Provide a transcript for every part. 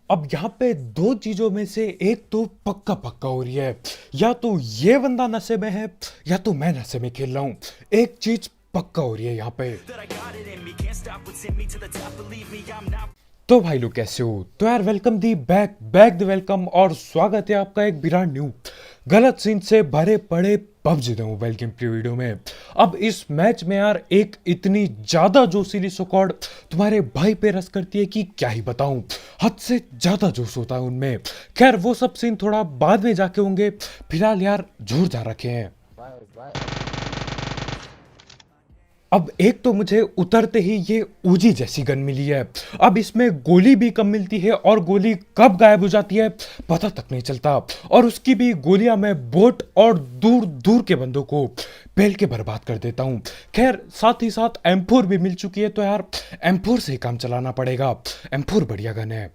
अब यहाँ पे दो चीजों में से एक तो पक्का पक्का हो रही है। या तो ये बंदा नशे में है या तो मैं नशे में खेल रहा हूँ। एक चीज पक्का हो रही है यहाँ पे। तो भाई लोग कैसे हो? तो यार welcome the back back the welcome और स्वागत है आपका एक ब्रांड न्यू गलत सीन से भरे पड़े PUBG the mobile game play video में। अब इस मैच में यार एक इतनी ज्यादा जोशीली स्क्वाड तुम्हारे भाई पे रस करती है कि क्या ही बताऊं। हद से ज्यादा जोश होता है उनमें। खैर वो सब सीन थोड़ा बाद में जाके होंगे। फिलहाल यार जोरदार रखे हैं। Bye bye. अब एक तो मुझे उतरते ही ये ऊजी जैसी गन मिली है। अब इसमें गोली भी कम मिलती है और गोली कब गायब हो जाती है पता तक नहीं चलता। और उसकी भी गोलियां मैं बोट और दूर दूर के बंदों को पेल के बर्बाद कर देता हूं। खैर साथ ही साथ M4 भी मिल चुकी है तो यार M4 से ही काम चलाना पड़ेगा। M4 बढ़िया गन है।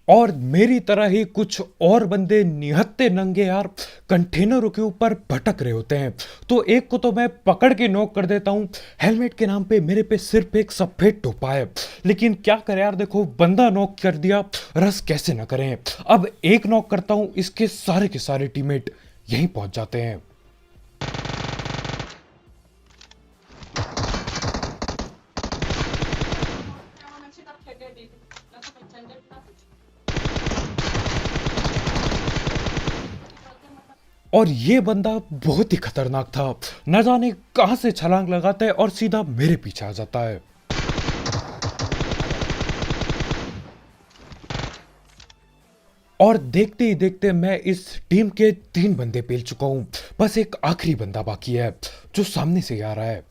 और मेरी तरह ही कुछ और बंदे निहत्ते नंगे यार कंटेनरों के ऊपर भटक रहे होते हैं। तो एक को तो मैं पकड़ के नॉक कर देता हूं। हेलमेट के नाम पे मेरे पे सिर्फ एक सफेद टोपा है, लेकिन क्या करें यार, देखो बंदा नॉक कर दिया, रस कैसे ना करें। अब एक नॉक करता हूं, इसके सारे के सारे टीममेट यहीं पहुंच जाते हैं। और ये बंदा बहुत ही खतरनाक था। न जाने कहां से छलांग लगाता है और सीधा मेरे पीछे आ जाता है। और देखते ही देखते मैं इस टीम के 3 बंदे पेल चुका हूं। बस एक आखिरी बंदा बाकी है जो सामने से आ रहा है।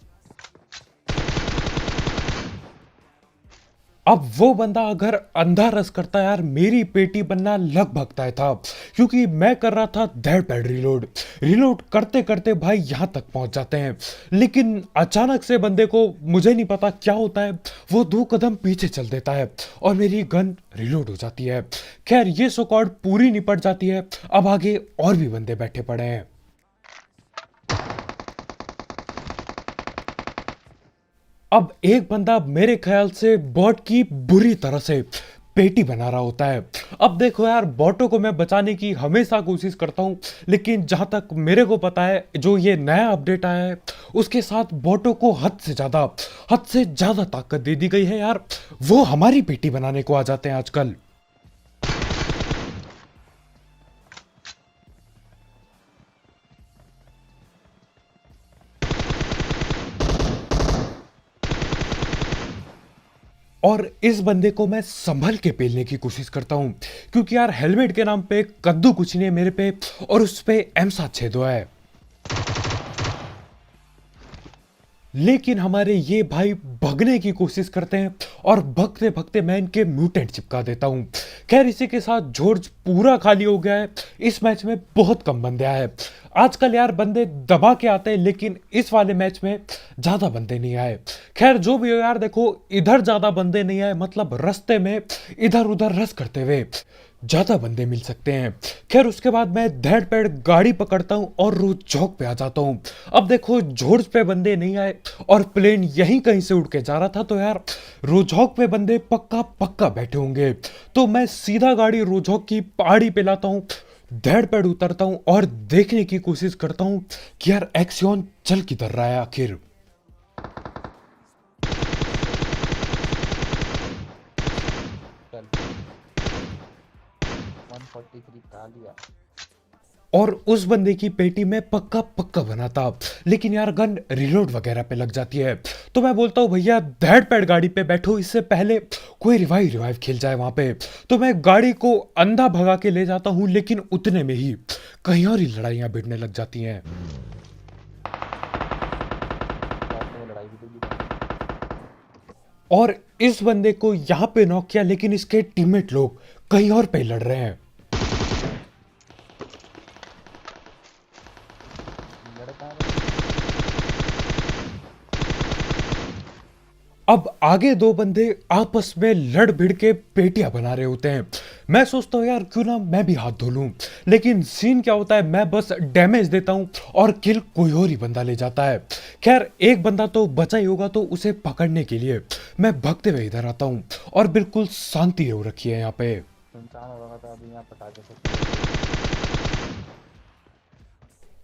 अब वो बंदा अगर अंधा रस करता यार मेरी पेटी बनना लगभग तय था, क्योंकि मैं कर रहा था धड़ पैड रिलोड। रिलोड करते करते भाई यहां तक पहुंच जाते हैं, लेकिन अचानक से बंदे को मुझे नहीं पता क्या होता है, वो 2 कदम पीछे चल देता है और मेरी गन रिलोड हो जाती है। खैर ये स्क्वाड पूरी निपट जाती है। अब आगे और भी बंदे बैठे पड़े हैं। अब एक बंदा मेरे ख्याल से बॉट की बुरी तरह से पेटी बना रहा होता है। अब देखो यार, बॉटों को मैं बचाने की हमेशा कोशिश करता हूं, लेकिन जहां तक मेरे को पता है जो ये नया अपडेट आया है उसके साथ बॉटों को हद से ज्यादा ताकत दे दी गई है यार। वो हमारी पेटी बनाने को आ जाते हैं आजकल। और इस बंदे को मैं संभल के पेलने की कोशिश करता हूं, क्योंकि यार हेलमेट के नाम पे कद्दू कुछ नहीं है मेरे पे और उस पे M7 छेदो है। लेकिन हमारे ये भाई भगने की कोशिश करते हैं और भगते भगते मैं इनके म्यूटेंट चिपका देता हूं। खैर इसी के साथ जॉर्ज पूरा खाली हो गया है। इस मैच में बहुत कम बंदे आए। आजकल यार बंदे दबा के आते हैं, लेकिन इस वाले मैच में ज्यादा बंदे नहीं आए। खैर जो भी हो यार, देखो इधर ज्यादा बंदे नहीं आए, मतलब रास्ते में इधर उधर रस करते हुए ज्यादा बंदे मिल सकते हैं। खैर उसके बाद मैं धैड़ पैड़ गाड़ी पकड़ता हूं और रोज चौक पे आ जाता हूं। अब देखो जॉर्ज पे बंदे नहीं आए और प्लेन यहीं कहीं से उड़ के जा रहा था, तो यार रोजहॉक पे बंदे पक्का पक्का बैठे होंगे। तो मैं सीधा गाड़ी रोजहॉक की पहाड़ी पे लाता हूं, धैड़ पैड़ उतरता हूं और देखने की कोशिश करता हूं कि यार एक्सियन चल किधर रहा है आखिर। चल 143 खा लिया। और उस बंदे की पेटी में पक्का पक्का बना था, लेकिन यार गन रिलोड वगैरह पे लग जाती है। तो मैं बोलता हूँ भैया धैड़ पैड़ गाड़ी पे बैठो, इससे पहले कोई रिवाइव खेल जाए वहां पे। तो मैं गाड़ी को अंधा भगा के ले जाता हूँ, लेकिन उतने में ही कहीं और ही लड़ाइयां भिड़ने लग जाती हैं। लास्ट में लड़ाई भी तो और इस बंदे को यहां पे नॉक किया, लेकिन इसके टीममेट लोग कहीं और पे लड़ रहे हैं। लड़का है। अब आगे दो बंदे आपस में लड़ भिड़ के पेटियां बना रहे होते हैं। मैं सोचता हूँ यार क्यों ना मैं भी हाथ धो लूं, लेकिन सीन क्या होता है, मैं बस डैमेज देता हूँ और किल कोई और ही बंदा ले जाता है। खैर एक बंदा तो बचा ही होगा, तो उसे पकड़ने के लिए मैं भागते हुए इधर आता हूँ और बिल्कुल शांति हो रखी है यहाँ पे। सुनसान हो रहा था अभी यहाँ पता कैसे।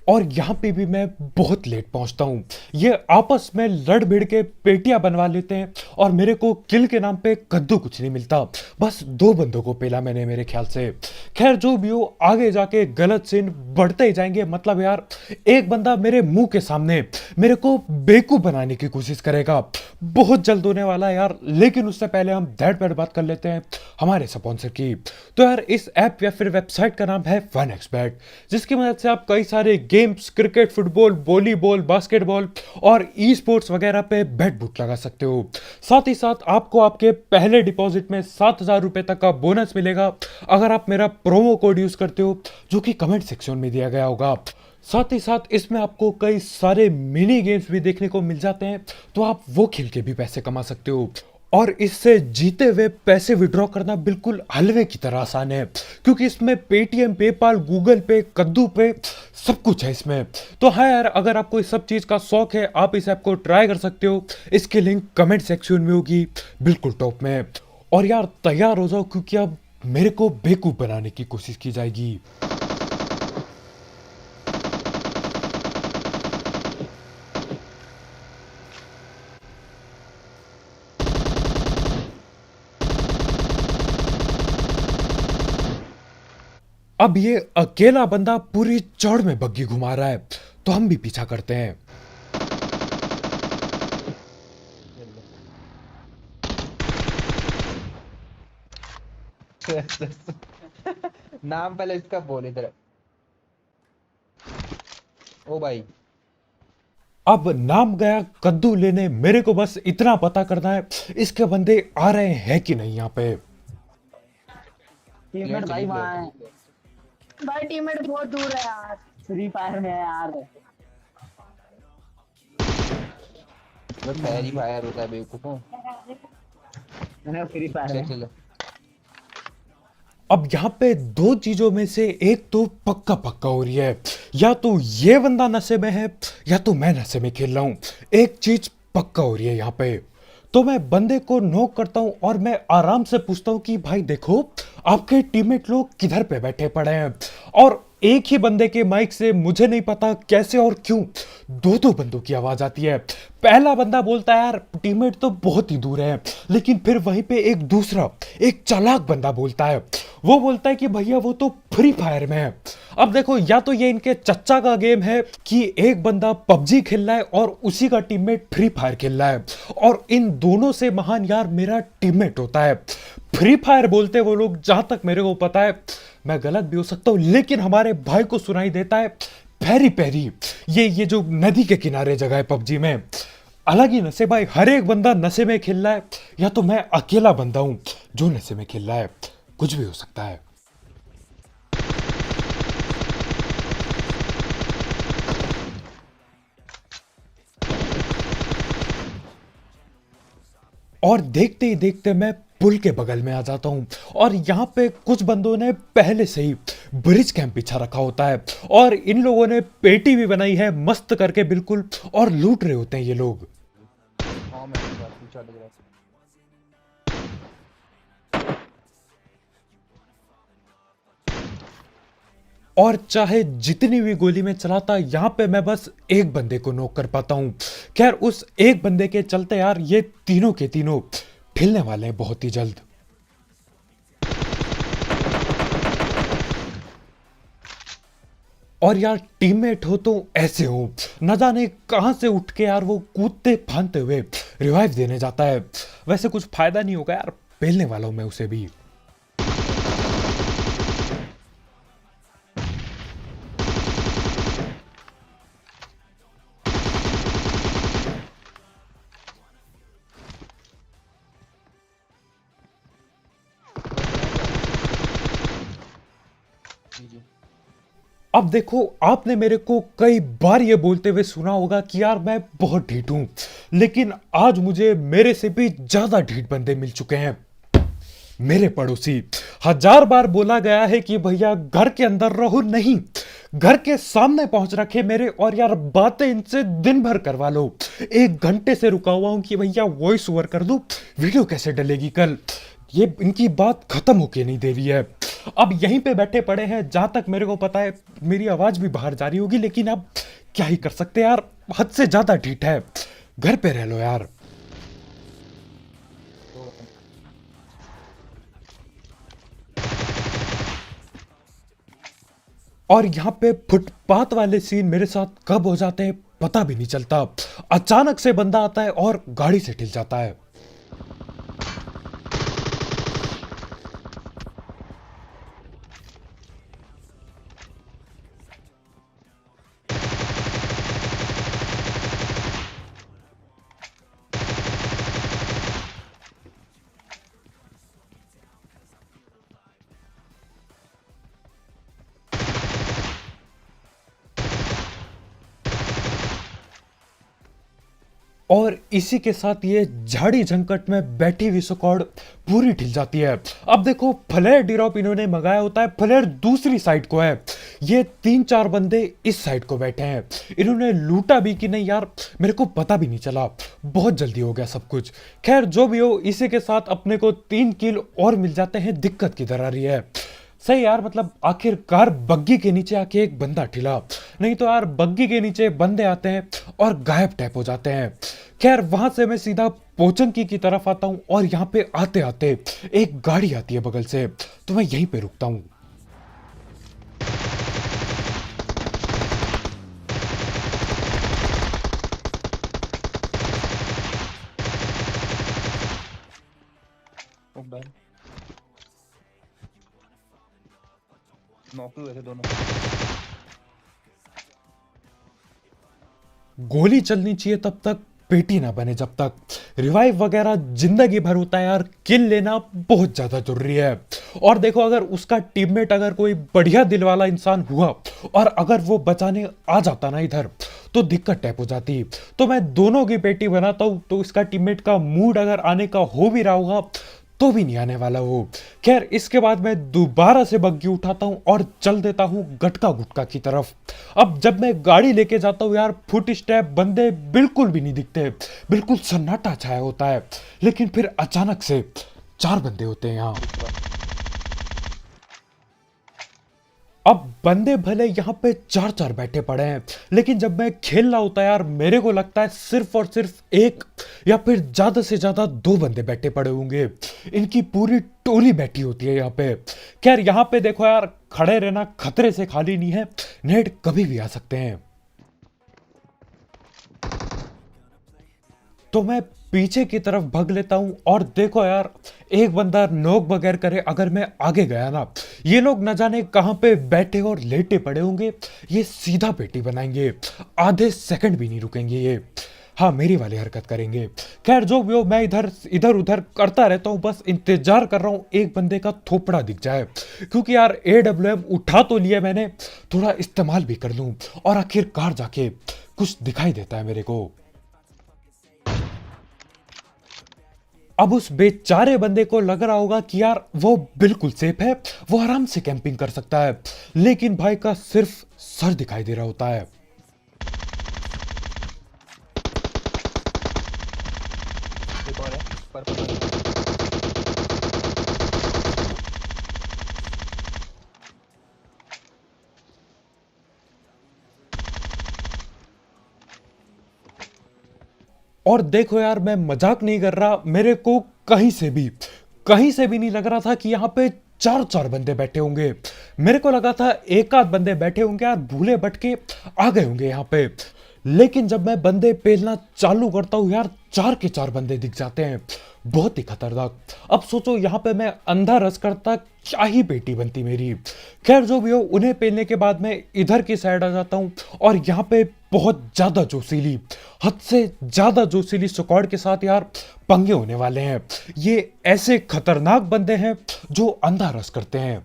और यहाँ पे भी मैं बहुत लेट पहुंचता हूँ। ये आपस में लड़ भिड़ के पेटियां बनवा लेते हैं और मेरे को किल के नाम पे कद्दू कुछ नहीं मिलता। बस दो बंदों को पेला मैंने मेरे ख्याल से। खैर जो भी हो, आगे जाके गलत सीन बढ़ते ही जाएंगे। मतलब यार एक बंदा मेरे मुंह के सामने मेरे को बेवकूफ बनाने की कोशिश करेगा, बहुत जल्द होने वाला है यार। लेकिन उससे पहले हम दैट पैट बात कर लेते हैं हमारे स्पॉन्सर की। तो यार इस ऐप या फिर वेबसाइट का नाम है 1xBet, जिसकी मदद से आप कई सारे games, cricket, football, volleyball, basketball और ई स्पोर्ट्स वगैरह पे बेट बुक लगा सकते हो। साथ ही साथ आपको आपके पहले डिपॉजिट में 7,000 रुपए तक का बोनस मिलेगा अगर आप मेरा प्रोमो कोड यूज करते हो, जो कि कमेंट सेक्शन में दिया गया होगा। साथ ही साथ इसमें आपको कई सारे मिनी गेम्स भी देखने को मिल जाते हैं, तो आप वो खेल के भी पैसे कमा सकते हो। और इससे जीते हुए पैसे विड्रॉ करना बिल्कुल हलवे की तरह आसान है, क्योंकि इसमें पेटीएम, पेपाल, गूगल पे, कद्दू पे सब कुछ है इसमें। तो हाँ यार, अगर आपको इस सब चीज़ का शौक है, आप इस ऐप को ट्राई कर सकते हो। इसकी लिंक कमेंट सेक्शन में होगी, बिल्कुल टॉप में। और यार तैयार हो जाओ, क्योंकि अब मेरे को बेवकूफ़ बनाने की कोशिश की जाएगी। अब ये अकेला बंदा पूरी चौड़ में बग्गी घुमा रहा है, तो हम भी पीछा करते हैं। नाम पहले इसका बोल इधर। ओ भाई अब नाम गया कद्दू लेने, मेरे को बस इतना पता करना है इसके बंदे आ रहे हैं कि नहीं यहाँ पे। टीममेट भाई वहाँ है भाई, टीममेट बहुत दूर है यार, फ्री फायर में है यार। पैरी फायर होता है बेवकूफों। मैंने फ्री फायर चल है। चल अब यहाँ पे दो चीजों में से एक तो पक्का पक्का हो रही है, या तो ये बंदा नशे में है या तो मैं नशे में खेल रहा हूँ। एक चीज पक्का हो रही है यहाँ पे। तो मैं बंदे को नॉक करता हूँ और मैं आराम से पूछता हूँ कि भाई देखो, आपके टीममेट लोग किधर पे बैठे पड़े हैं। और एक ही बंदे के माइक से, मुझे नहीं पता कैसे और क्यों, दो दो बंदों की आवाज आती है। पहला बंदा बोलता है यार टीममेट तो बहुत ही दूर है, लेकिन फिर वहीं पे एक दूसरा, एक चालाक बंदा बोलता है। वो बोलता है कि भैया वो तो फ्री फायर में है। अब देखो, या तो ये इनके चच्चा का गेम है कि एक बंदा पबजी खेल रहा है और उसी का टीममेट फ्री फायर खेल रहा है, और इन दोनों से महान यार मेरा टीममेट होता है। फ्री फायर बोलते वो लोग, जहां तक मेरे को पता है, मैं गलत भी हो सकता हूं, लेकिन हमारे भाई को सुनाई देता है पैरी पैरी। ये जो नदी के किनारे जगह है पबजी में, अलग ही नशे भाई। हर एक बंदा नशे में खेल रहा है, या तो मैं अकेला बंदा हूं जो नशे में खेल रहा है। कुछ भी हो सकता है। और देखते ही देखते मैं पुल के बगल में आ जाता हूं, और यहाँ पे कुछ बंदों ने पहले से ही ब्रिज कैंप बिछा रखा होता है, और इन लोगों ने पेटी भी बनाई है मस्त करके बिल्कुल, और लूट रहे होते हैं ये लोग। हाँ मैं इस बार पूछा लग रहा है। और चाहे जितनी भी गोली में चलाता, यहाँ पे मैं बस एक बंदे को नॉक कर पाता हूँ। खैर उस एक बंदे के चलते यार ये तीनों के तीनों ठिलने वाले हैं बहुत ही जल्द। और यार टीममेट हो तो ऐसे हो, न जाने कहां से उठ के यार वो कूदते फांदते हुए रिवाइव देने जाता है। वैसे कुछ फायदा नहीं होगा यार, पेलने वाला हूं मैं उसे भी। जी जी। अब देखो, आपने मेरे को कई बार ये बोलते हुए सुना होगा कि यार मैं बहुत ढीठ हूं, लेकिन आज मुझे मेरे से भी ज्यादा ढीठ बंदे मिल चुके हैं। मेरे पड़ोसी, 1000 बार बोला गया है कि भैया घर के अंदर रहो, नहीं, घर के सामने पहुंच रखे मेरे, और यार बातें इनसे दिन भर करवा लो। 1 घंटे से रुका हुआ हूं कि भैया वॉइस ओवर कर दो, वीडियो कैसे डलेगी कल। ये इनकी बात खत्म होके नहीं दे रही है। अब यहीं पे बैठे पड़े हैं, जहां तक मेरे को पता है मेरी आवाज भी बाहर जा रही होगी, लेकिन अब क्या ही कर सकते हैं यार, हद से ज्यादा ढीठ है। घर पे रह लो यार। तो और यहाँ पे फुटपाथ वाले सीन मेरे साथ कब हो जाते हैं पता भी नहीं चलता। अचानक से बंदा आता है और गाड़ी से ठिल जाता है। और इसी के साथ ये झाड़ी झंकट में बैठी हुई स्क्वाड पूरी ढिल जाती है। अब देखो, फ्लेयर ड्रॉप इन्होंने मंगाया होता है, फ्लेयर दूसरी साइड को है, ये 3-4 बंदे इस साइड को बैठे हैं। इन्होंने लूटा भी कि नहीं यार मेरे को पता भी नहीं चला, बहुत जल्दी हो गया सब कुछ। खैर जो भी हो, इसी के साथ अपने को 3 किल और मिल जाते हैं। दिक्कत किधर आ रही है? सही यार, मतलब आखिरकार बग्गी के नीचे आके एक बंदा ठिला, नहीं तो यार बग्गी के नीचे बंदे आते हैं और गायब टैप हो जाते हैं। खैर वहां से मैं सीधा पोचंकी की तरफ आता हूं, और यहाँ पे आते आते एक गाड़ी आती है बगल से, तो मैं यहीं पे रुकता हूं। बैल नौकरी हुए थे दोनों। गोली चलनी चाहिए तब तक, पेटी ना बने जब तक। रिवाइव वगैरह जिंदगी भर होता है यार, किल लेना बहुत ज्यादा जरूरी है। और देखो, अगर उसका टीममेट अगर कोई बढ़िया दिल वाला इंसान हुआ और अगर वो बचाने आ जाता ना इधर, तो दिक्कत टैप हो जाती। तो मैं दोनों की पेटी बनाता हूं, तो इसका टीममेट का मूड अगर आने का हो भी रहा होगा तो भी नहीं आने वाला वो। खैर इसके बाद मैं दोबारा से बग्गी उठाता हूं और चल देता हूं गटका गुटका की तरफ। अब जब मैं गाड़ी लेके जाता हूं यार, फुट स्टेप बंदे बिल्कुल भी नहीं दिखते, बिल्कुल सन्नाटा छाया होता है। लेकिन फिर अचानक से 4 बंदे होते हैं यहाँ। अब बंदे भले यहाँ पे 4-4 बैठे पड़े हैं, लेकिन जब मैं खेल रहा होता है यार, मेरे को लगता है सिर्फ और सिर्फ 1 या फिर ज्यादा से ज्यादा 2 बंदे बैठे पड़े होंगे। इनकी पूरी टोली बैठी होती है यहाँ पे। खैर यहाँ पे देखो यार, खड़े रहना खतरे से खाली नहीं है, नेट कभी भी आ सकते हैं। तो मैं पीछे की तरफ भाग लेता हूं, और देखो यार, एक बंदा नोक बगैर करे अगर मैं आगे गया ना, ये लोग न जाने कहां पे बैठे और लेटे पड़े होंगे, ये सीधा पेटी बनाएंगे, आधे सेकंड भी नहीं रुकेंगे ये। हाँ, मेरी वाली हरकत करेंगे। खैर जो भी हो, मैं इधर उधर करता रहता हूं, बस इंतजार कर रहा हूं एक बंदे का थोपड़ा दिख जाए, क्योंकि यार AWM उठा तो लिया मैंने, थोड़ा इस्तेमाल भी कर लूं, और आखिरकार जाके कुछ दिखाई देता है मेरे को। अब उस बेचारे बंदे को लग रहा होगा कि यार वो बिल्कुल सेफ है, वो आराम से कैंपिंग कर सकता है, लेकिन भाई का सिर्फ सर दिखाई दे रहा होता है। एक और है पर्पल। और देखो यार, मैं मजाक नहीं कर रहा, मेरे को कहीं से भी नहीं लग रहा था कि यहाँ पे 4-4 बंदे बैठे होंगे। मेरे को लगा था 1 आध बंदे बैठे होंगे यार, भूले भटके आ गए होंगे यहाँ पे। लेकिन जब मैं बंदे पेलना चालू करता हूँ यार, 4 के 4 बंदे दिख जाते हैं, बहुत ही खतरनाक। अब सोचो यहाँ पे मैं अंधा रस करता, क्या ही पेटी बनती मेरी। खैर जो भी हो, उन्हें पेलने के बाद मैं इधर की साइड आ जाता हूँ, और यहाँ पे बहुत ज्यादा जोशीली, हद से ज्यादा जोशीली स्क्वाड के साथ यार पंगे होने वाले हैं। ये ऐसे खतरनाक बंदे हैं जो अंधा रस करते हैं।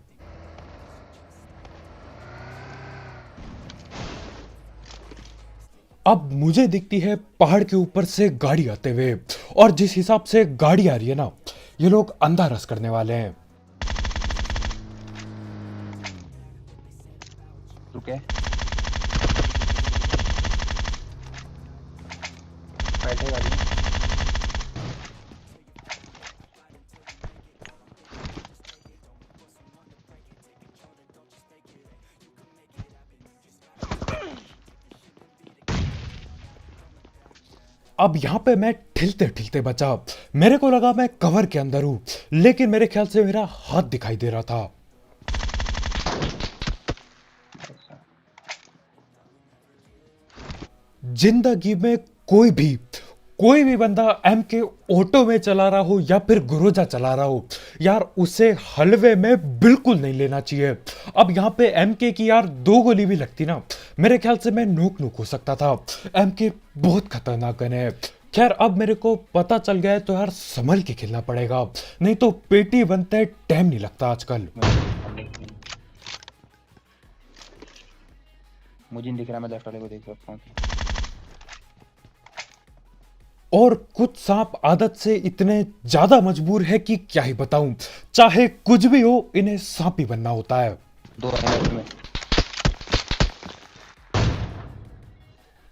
अब मुझे दिखती है पहाड़ के ऊपर से गाड़ी आते हुए, और जिस हिसाब से गाड़ी आ रही है ना, ये लोग अंधा रस करने वाले हैं। रुके बैठे गाड़ी में। अब यहां पे मैं ठिलते ठिलते बचा। मेरे को लगा मैं कवर के अंदर हूं, लेकिन मेरे ख्याल से मेरा हाथ दिखाई दे रहा था। जिंदगी में कोई भी बंदा एम के ऑटो में चला रहा हो या फिर गुरोजा चला रहा हो, यार उसे हलवे में बिल्कुल नहीं लेना चाहिए। अब यहाँ पे एम के की यार 2 गोली भी लगती ना, मेरे ख्याल से मैं नोक हो सकता था। एम के बहुत खतरनाक गन है। खैर अब मेरे को पता चल गया है तो यार संभल के खेलना पड़ेगा, नहीं तो पेटी बनते टाइम नहीं लगता आजकल। मुझे नहीं दिख रहा, मैं लेफ्ट वाले को देख सकता हूँ। और कुछ सांप आदत से इतने ज्यादा मजबूर है कि क्या ही बताऊं, चाहे कुछ भी हो इन्हें सांप ही बनना होता है। 2 हैं में।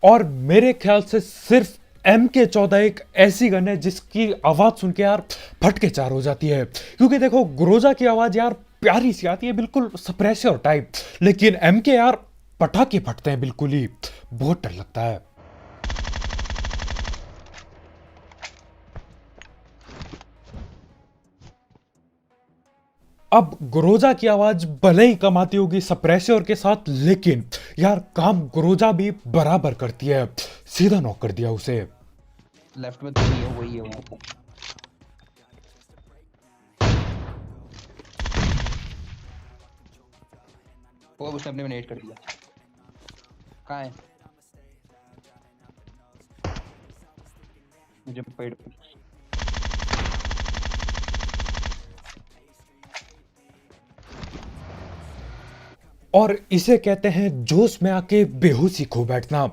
और मेरे ख्याल से सिर्फ MK14 एक ऐसी गन है जिसकी आवाज सुन के यार फटके चार हो जाती है। क्योंकि देखो ग्रोजा की आवाज यार प्यारी सी आती है, बिल्कुल सप्रेसर टाइप, लेकिन MK यार पटाखे फटते हैं बिल्कुल ही, बहुत डर लगता है। अब ग्रोजा की आवाज भले ही कम आती होगी सप्रेसर के साथ, लेकिन यार काम ग्रोजा भी बराबर करती है। सीधा नॉक कर दिया उसे। लेफ्ट में 2 ही है, वही है वहाँ पे। वो उसने अपने में नेट कर दिया। कहाँ है? मुझे पेड़ पे। और इसे कहते हैं जोश में आके बेहोशी खो बैठना।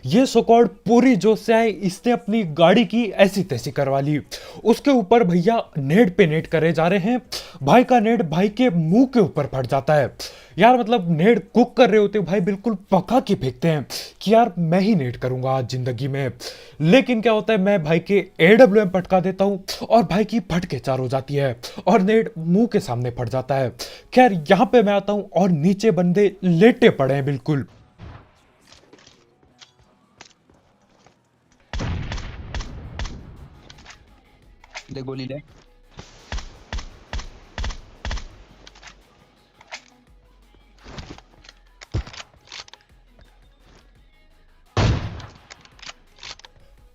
ये सोकॉर्ड पूरी जोश से आए, इसने अपनी गाड़ी की ऐसी तैसी करवा ली। उसके ऊपर भैया नेट पे नेट करे जा रहे हैं। भाई का नेट भाई के मुंह के ऊपर फट जाता है। यार मतलब नेट कुक कर रहे होते भाई बिल्कुल पका के फेंकते हैं कि यार मैं ही नेट करूंगा आज जिंदगी में। लेकिन क्या होता है, मैं भाई के AWM पटका देता हूं और भाई की फट के चार हो जाती है और नेट मुंह के सामने फट जाता है। खैर यहां पे मैं आता हूं और नीचे बंदे लेटे पड़े हैं बिल्कुल। दे गोली ले।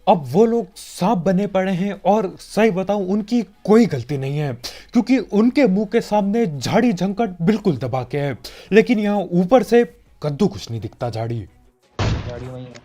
अब वो लोग सांप बने पड़े हैं और सही बताऊं उनकी कोई गलती नहीं है, क्योंकि उनके मुंह के सामने झाड़ी झंकट बिल्कुल दबा के है, लेकिन यहाँ ऊपर से कद्दू कुछ नहीं दिखता झाड़ी। गाड़ी वही है।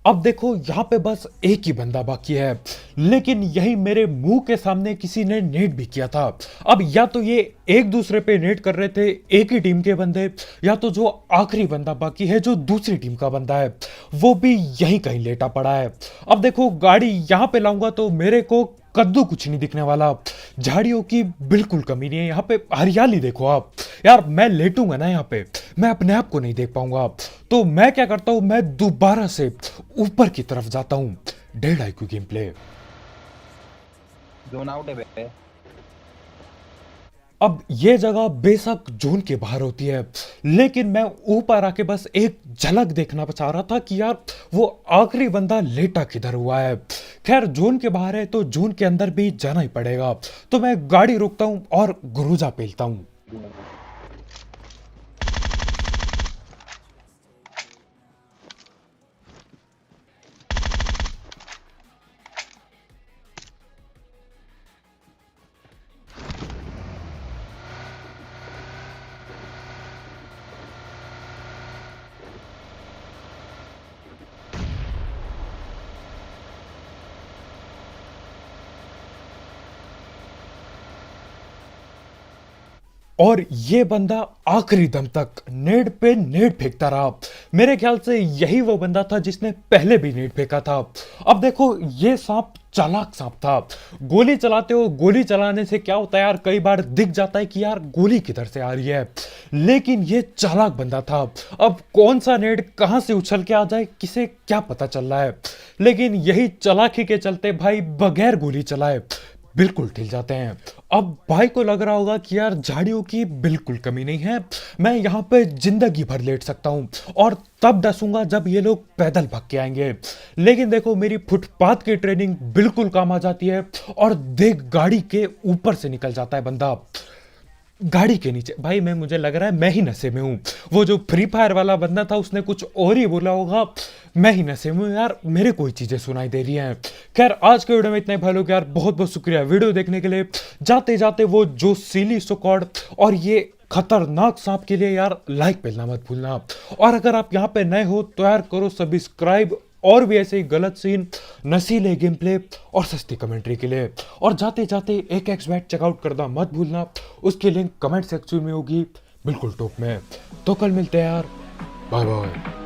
अब देखो यहाँ पे बस एक ही बंदा बाकी है, लेकिन यही मेरे मुंह के सामने किसी ने नेट भी किया था। अब या तो ये एक दूसरे पे नेट कर रहे थे एक ही टीम के बंदे, या तो जो आखिरी बंदा बाकी है जो दूसरी टीम का बंदा है वो भी यहीं कहीं लेटा पड़ा है। अब देखो गाड़ी यहाँ पे लाऊंगा तो मेरे को कद्दू कुछ नहीं दिखने वाला, झाड़ियों की बिल्कुल कमी नहीं है। यहाँ पे हरियाली देखो आप, यार मैं लेटूंगा ना यहाँ पे मैं अपने आप को नहीं देख पाऊंगा। तो मैं क्या करता हूं, मैं दोबारा से ऊपर की तरफ जाता हूं। 1.5 IQ game play. Zone out है बे। अब ये जगह बेशक जोन के बाहर होती है, लेकिन मैं ऊपर आके बस एक झलक देखना चाह रहा था कि यार वो आखिरी बंदा लेटा किधर हुआ है। खैर जोन के बाहर है तो जोन के अंदर भी जाना ही पड़ेगा, तो मैं गाड़ी रोकता हूं और गुरुजा पेलता हूं। और ये बंदा आखिरी दम तक नेड पे नेड फेंकता रहा। मेरे ख्याल से यही वो बंदा था जिसने पहले भी नेड फेंका था। अब देखो ये सांप चालाक सांप था। गोली चलाते हो, गोली चलाने से क्या होता है यार, कई बार दिख जाता है कि यार गोली किधर से आ रही है, लेकिन ये चालाक बंदा था। अब कौन सा नेड कहां से उछल के आ जाए किसे क्या पता चल रहा है, लेकिन यही चालाकी के चलते भाई बगैर गोली चलाए बिल्कुल ठिल जाते हैं। अब भाई को लग रहा होगा कि यार झाड़ियों की बिल्कुल कमी नहीं है, मैं यहाँ पे जिंदगी भर लेट सकता हूँ और तब डसूंगा जब ये लोग पैदल भाग के आएंगे। लेकिन देखो मेरी फुटपाथ की ट्रेनिंग बिल्कुल काम आ जाती है और देख गाड़ी के ऊपर से निकल जाता है बंदा गाड़ी के नीचे। भाई मैं मुझे लग रहा है मैं ही नशे में हूँ। वो जो फ्री फायर वाला बंदा था उसने कुछ और ही बोला होगा, मैं ही नशे में हूँ यार, मेरे कोई चीजें सुनाई दे रही हैं। खैर आज के वीडियो में इतना ही भाई लोग, यार बहुत बहुत शुक्रिया वीडियो देखने के लिए। जाते जाते वो जो सीली सुकॉर्ड और ये खतरनाक सांप के लिए यार लाइक मिलना मत भूलना, और अगर आप यहाँ पे नए हो तो यार करो सब्सक्राइब, और भी ऐसे ही गलत सीन, नशीले गेम प्ले और सस्ती कमेंट्री के लिए। और जाते जाते एक एक्सबैट चेकआउट करना मत भूलना, उसकी लिंक कमेंट सेक्शन में होगी बिल्कुल टॉप में। तो कल मिलते हैं यार, बाय बाय।